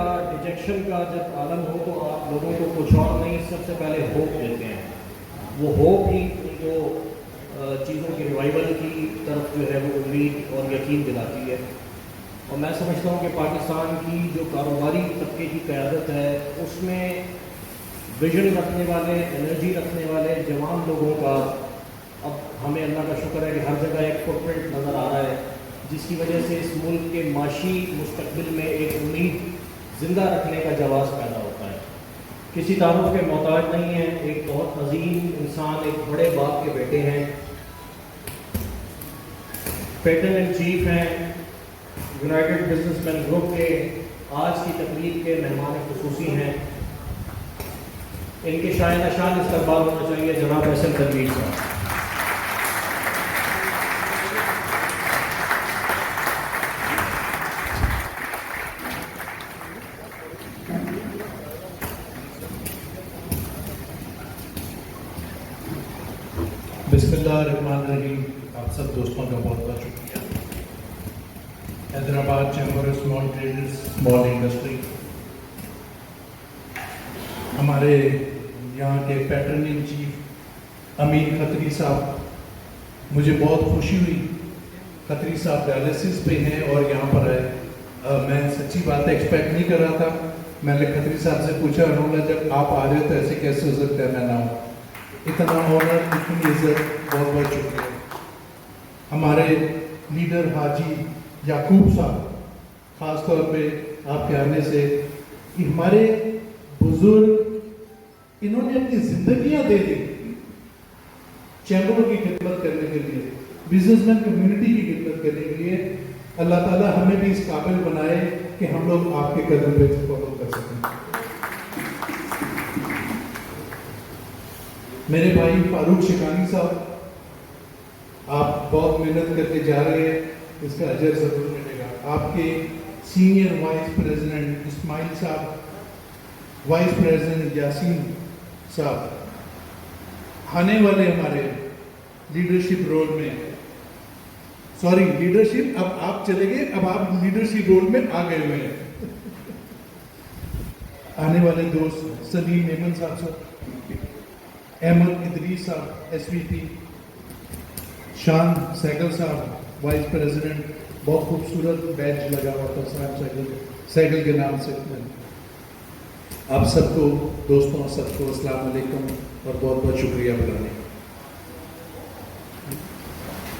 کا ڈیجیکشن کا جب عالم ہو تو آپ لوگوں کو کچھ اور نہیں سب سے پہلے ہوپ دیتے ہیں. وہ ہوپ ہی جو چیزوں کی ریوائول کی طرف جو ہے وہ امید اور یقین دلاتی ہے. اور میں سمجھتا ہوں کہ پاکستان کی جو کاروباری طبقے کی قیادت ہے اس میں ویژن رکھنے والے، انرجی رکھنے والے جوان لوگوں کا اب ہمیں اللہ کا شکر ہے کہ ہر جگہ ایک فٹ پرنٹ نظر آ رہا ہے، جس کی وجہ سے اس ملک کے معاشی مستقبل میں ایک امید زندہ رکھنے کا جواز پیدا ہوتا ہے. کسی تعارف کے محتاج نہیں ہیں، ایک بہت عظیم انسان، ایک بڑے باپ کے بیٹے ہیں، پیٹرن اینڈ چیف ہیں یونائٹڈ بزنس مین گروپ کے، آج کی تقریب کے مہمان خصوصی ہیں. ان کے شاید شان استقبال ہونا چاہیے جناب احسن تنویر صاحب. بسم اللہ الرحمن الرحیم. آپ سب دوستوں کا بہت بہت شکریہ. Hyderabad chamber of small traders small industry, ہمارے یہاں کے پیٹرن ان چیف امین کھتری صاحب، مجھے بہت خوشی ہوئی. کھتری صاحب ڈائلسس پہ ہیں اور یہاں پر آئے. میں سچی بات ایکسپیکٹ نہیں کر رہا تھا. میں نے کھتری صاحب سے پوچھا، انہوں نے جب آپ آ رہے ہو تو ایسے کیسے ہو سکتا ہے میں نہ ہوں. اتنا آنر، اتنی عزت، بہت بہت شکریہ. ہمارے لیڈر حاجی یعقوب صاحب، خاص طور پہ آپ کے آنے سے ہمارے بزرگ، انہوں نے اپنی زندگیاں دے دی چیمبروں کی خدمت کرنے کے لیے، بزنس مین کمیونٹی کی خدمت کرنے کے لیے. اللہ تعالیٰ ہمیں بھی اس قابل بنائے کہ ہم لوگ آپ کے قدم پہ فالو کر سکیں. میرے بھائی فاروق شیخانی صاحب، آپ بہت محنت کر کے جا رہے ہیں، اس کا اجر ضرور ملے گا. آپ کے سینئر وائس پریزیڈنٹ اسماعیل صاحب، وائس پریزیڈنٹ یاسین صاحب، آنے والے ہمارے لیڈرشپ رول میں، سوری لیڈرشپ اب آپ چلے گئے، اب آپ لیڈرشپ رول میں آ گئے ہوئے ہیں. آنے والے دوست سلیم میمن صاحب، احمد ادریس صاحب ایس وی پی، شان سیگل صاحب وائس پریزیڈنٹ، بہت خوبصورت بیچ لگا ہوا تھا صاحب سیگل کے نام سے. آپ سب کو دوستوں سب کو السلام علیکم اور بہت بہت شکریہ بلانے.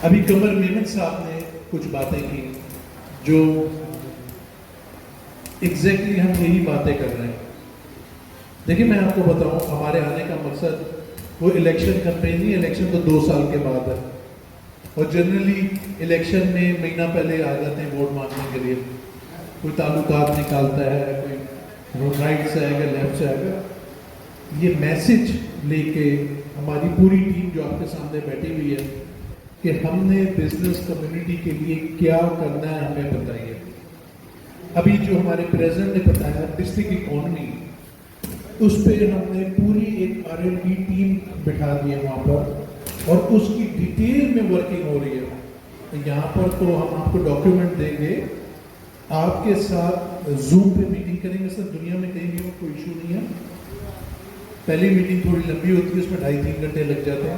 ابھی قمر میمن صاحب نے کچھ باتیں کی جو ایگزیکٹلی ہم یہی باتیں کر رہے ہیں. دیکھیں میں آپ کو بتاؤں، ہمارے آنے کا مقصد وہ الیکشن کمپین نہیں، الیکشن تو 2 سال کے بعد ہے، اور جنرلی الیکشن میں مہینہ پہلے آ جاتے ہیں ووٹ مانگنے کے لیے. کوئی تعلقات نکالتا ہے، کوئی رائٹ سے آئے گا، لیفٹ سے آئے گا. یہ میسج لے کے ہماری پوری ٹیم جو آپ کے سامنے بیٹھی ہوئی ہے کہ ہم نے بزنس کمیونٹی کے لیے کیا کرنا ہے ہمیں بتائیے. ابھی جو ہمارے پریزیڈنٹ نے بتایا ڈسٹرکٹ اکانومی، اس پہ ہم نے پوری ایک R&D ٹیم بٹھا دی ہے وہاں پر، اور اس کی ڈیٹیل میں ورکنگ ہو رہی ہے. یہاں پر تو ہم آپ کو ڈاکیومنٹ دیں گے، آپ کے ساتھ زوم پہ میٹنگ کریں گے. سر دنیا میں کہیں بھی ہو کوئی ایشو نہیں ہے. پہلی میٹنگ تھوڑی لمبی ہوتی ہے، اس میں 2.5-3 گھنٹے لگ جاتے ہیں.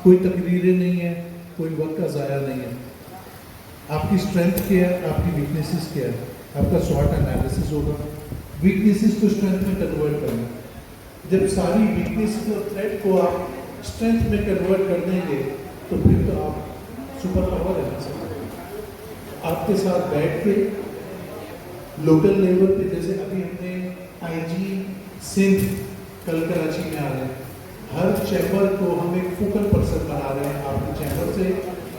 کوئی تقریریں نہیں ہے، کوئی وقت کا ضائع نہیں ہے. آپ کی اسٹرینتھ کیا ہے، آپ کی ویکنیسز کیا ہے، آپ کا SWOT انالیسس ہوگا. ویکنیسز کو اسٹرینتھ میں کنورٹ کرنا. جب ساری ویکنیسز اور تھریٹ کو آپ اسٹرینتھ میں کنورٹ کر دیں گے تو پھر تو آپ سپر پاور ہے. آپ کے ساتھ بیٹھ کے لوکل لیول پہ، جیسے ابھی ہم نے IG سندھ کل کراچی میں آ رہے ہیں، ہر چیمبر کو ہم ایک فوکل پرسن بنا رہے ہیں آپ کے چیمبر سے،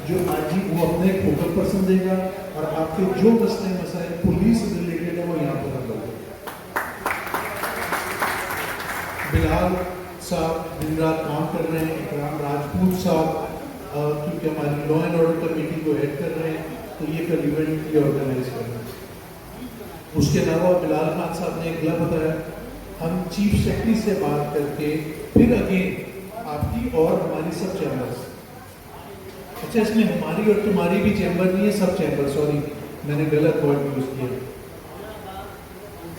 جو IG وہ اپنے ایک فوکل پرسن دے گا، اور آپ کے جو مسئلے مسائل پولیس سے ریلیٹڈ ہے وہ یہاں پر حل ہوگا. بلال صاحب دن رات کام کر رہے ہیں. اکرام راجپوت صاحب کیونکہ ہماری لا اینڈ آرڈر کمیٹی کو ہیڈ کر رہے ہیں، تو یہ کل ایونٹ یہ آرگنائز کر رہے ہیں. اس کے علاوہ بلال خان صاحب نے ایک لفظ بتایا، ہم چیف سیکرٹری سے بات کر کے پھر اگین آپ کی اور ہماری سب چیمبرز، اچھا اس میں ہماری اور تمہاری بھی چیمبر نہیں ہے، سب چیمبر، سوری میں نے غلط ورڈ یوز کیا.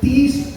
30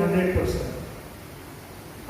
100%।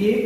1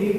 $1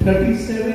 37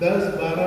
10-12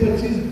$25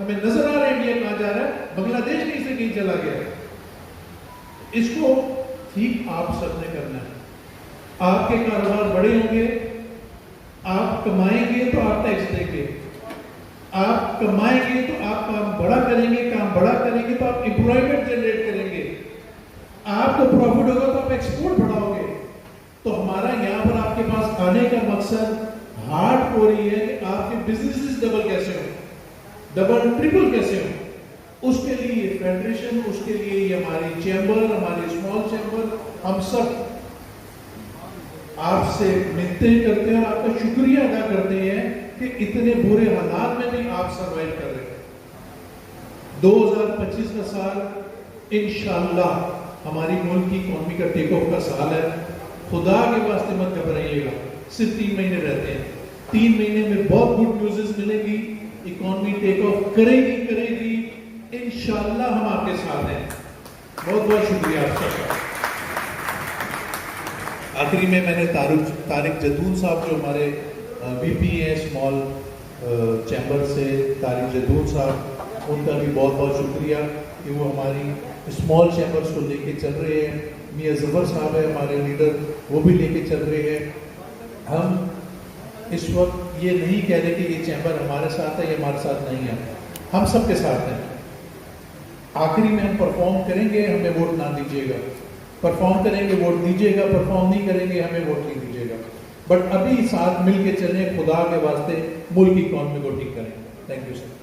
ہمیں نظر آ رہا ہے انڈیا کہاں جا رہا ہے, بنگلہ دیش کہیں سے کہیں چلا گیا. اس کو ٹھیک آپ سب نے کرنا ہے. آپ کے کاروبار بڑے ہوں گے, آپ کمائیں گے تو آپ ٹیکس دیں گے, آپ کمائیں گے تو آپ کام بڑا کریں گے, کام بڑا کریں گے تو آپ امپلائمنٹ جنریٹ کریں گے, آپ کو پروفٹ ہوگا تو آپ ایکسپورٹ بڑھاؤ گے. تو ہمارا یہاں پر آپ کے پاس آنے کا مقصد ہارڈ کور یہ ہے کہ آپ کے بزنس ڈبل کیسے ہوں, ڈبل ٹرپل کیسے ہوں. اس کے لیے یہ فیڈریشن, اس کے لیے یہ ہماری چیمبر, ہماری اسمال چیمبر, ہم سب آپ سے منتیں کرتے ہیں اور آپ کا شکریہ ادا کرتے ہیں کہ اتنے برے حالات میں بھی آپ سروائیو کر رہے ہیں. 2025 کا سال انشاءاللہ ہماری ملک کی اکانومی کا ٹیک آف کا سال ہے. خدا کے واسطے مت گھبرائیے گا, صرف 3 مہینے رہتے ہیں. 3 مہینے میں بہت گڈ نیوزز ملے گی, اکانومی ٹیک آف کرے گی. انشاءاللہ ہم آپ کے ساتھ ہیں. بہت بہت شکریہ آپ کا. آخری میں نے طارق جدون صاحب جو ہمارے وی پی ہیں اسمال چیمبر سے, طارق جدون صاحب, ان کا بھی بہت بہت شکریہ کہ وہ ہماری اسمال چیمبرز کو لے کے چل رہے ہیں. میاں ظفر صاحب ہے ہمارے لیڈر, وہ بھی لے کے چل رہے ہیں. ہم اس وقت یہ نہیں کہہ رہے کہ یہ چیمبر ہمارے ساتھ ہے یا ہمارے ساتھ نہیں ہے, ہم سب کے ساتھ ہیں. آخری میں ہم پرفارم کریں گے, ہمیں ووٹ نہ دیجیے گا. پرفارم کریں گے ووٹ دیجیے گا, پرفارم نہیں کریں گے ہمیں ووٹ نہیں دیجیے گا. بٹ ابھی ساتھ مل کے چلیں, خدا کے واسطے ملک کی اکانومی کو ٹھیک کریں. Thank you sir.